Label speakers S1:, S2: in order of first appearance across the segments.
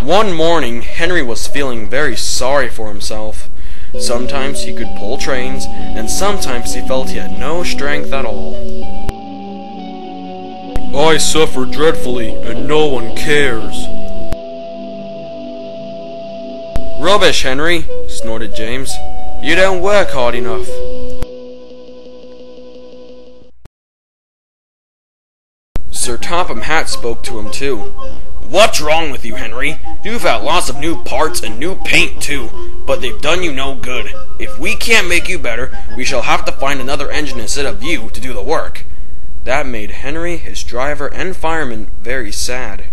S1: One morning, Henry was feeling very sorry for himself. Sometimes he could pull trains, and sometimes he felt he had no strength at all.
S2: I suffer dreadfully, and no one cares.
S1: Rubbish, Henry, snorted James. You don't work hard enough. Sir Topham Hatt spoke to him too. What's wrong with you, Henry? You've had lots of new parts and new paint too, but they've done you no good. If we can't make you better, we shall have to find another engine instead of you to do the work. That made Henry, his driver, and fireman very sad.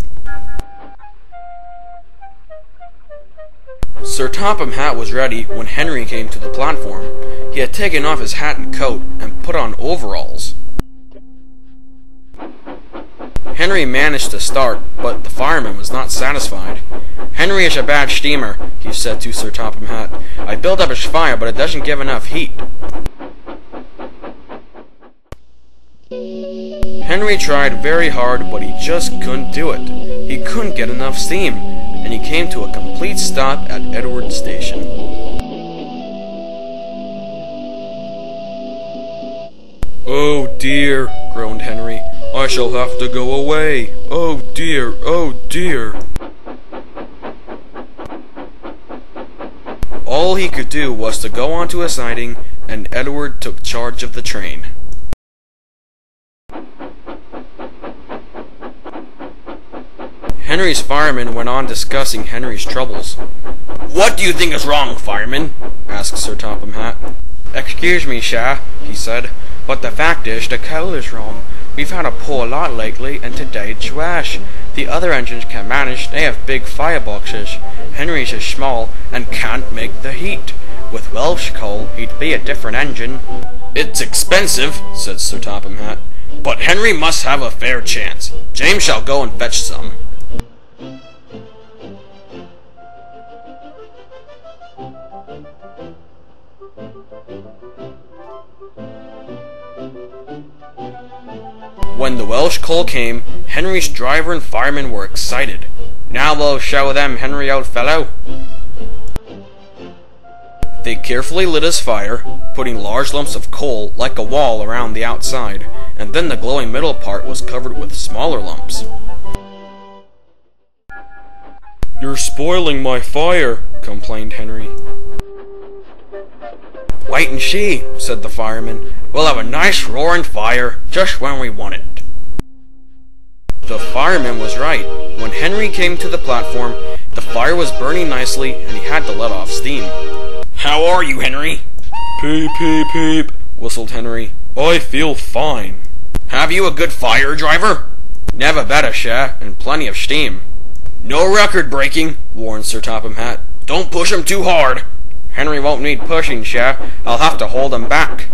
S1: Sir Topham Hatt was ready when Henry came to the platform. He had taken off his hat and coat and put on overalls. Henry managed to start, but the fireman was not satisfied. Henry is a bad steamer, he said to Sir Topham Hatt. I built up his fire, but it doesn't give enough heat. Henry tried very hard, but he just couldn't do it. He couldn't get enough steam, and he came to a complete stop at Edward Station.
S2: Oh dear, groaned Henry. I shall have to go away. Oh dear, oh dear.
S1: All he could do was to go onto a siding, and Edward took charge of the train. Henry's fireman went on discussing Henry's troubles. What do you think is wrong, fireman? Asked Sir Topham Hatt. Excuse me, sir, he said, but the fact is the coal is wrong. We've had a poor lot lately, and today it's worse. The other engines can manage, they have big fireboxes. Henry's is small and can't make the heat. With Welsh coal, he'd be a different engine. It's expensive, said Sir Topham Hatt, but Henry must have a fair chance. James shall go and fetch some. When the Welsh coal came, Henry's driver and fireman were excited. Now we'll show them, Henry, old fellow. They carefully lit his fire, putting large lumps of coal like a wall around the outside, and then the glowing middle part was covered with smaller lumps.
S2: You're spoiling my fire, complained Henry.
S1: Wait and see, said the fireman. We'll have a nice roaring fire just when we want it. The fireman was right. When Henry came to the platform, the fire was burning nicely and he had to let off steam. How are you, Henry?
S2: Peep, peep, peep,
S1: whistled Henry.
S2: I feel fine.
S1: Have you a good fire, driver? Never better, sir, and plenty of steam. No record breaking, warned Sir Topham Hatt. Don't push him too hard. Henry won't need pushing, sir. I'll have to hold him back.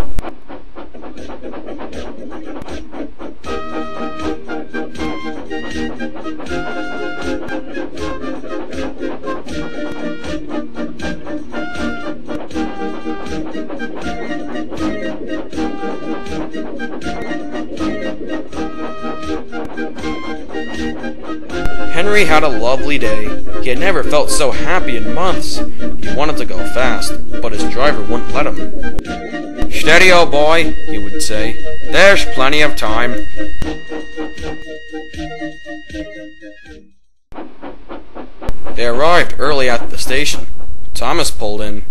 S1: Henry had a lovely day. He had never felt so happy in months. He wanted to go fast, but his driver wouldn't let him. Steady, old boy, he would say. There's plenty of time. They arrived early at the station. Thomas pulled in.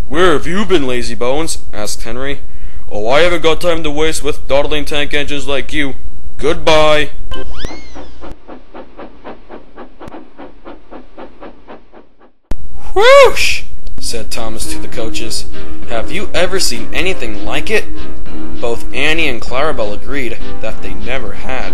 S2: Where have you been, lazy bones? Asked Henry. Oh, I haven't got time to waste with dawdling tank engines like you. Goodbye.
S1: Whoosh! Said Thomas to the coaches. Have you ever seen anything like it? Both Annie and Clarabelle agreed that they never had.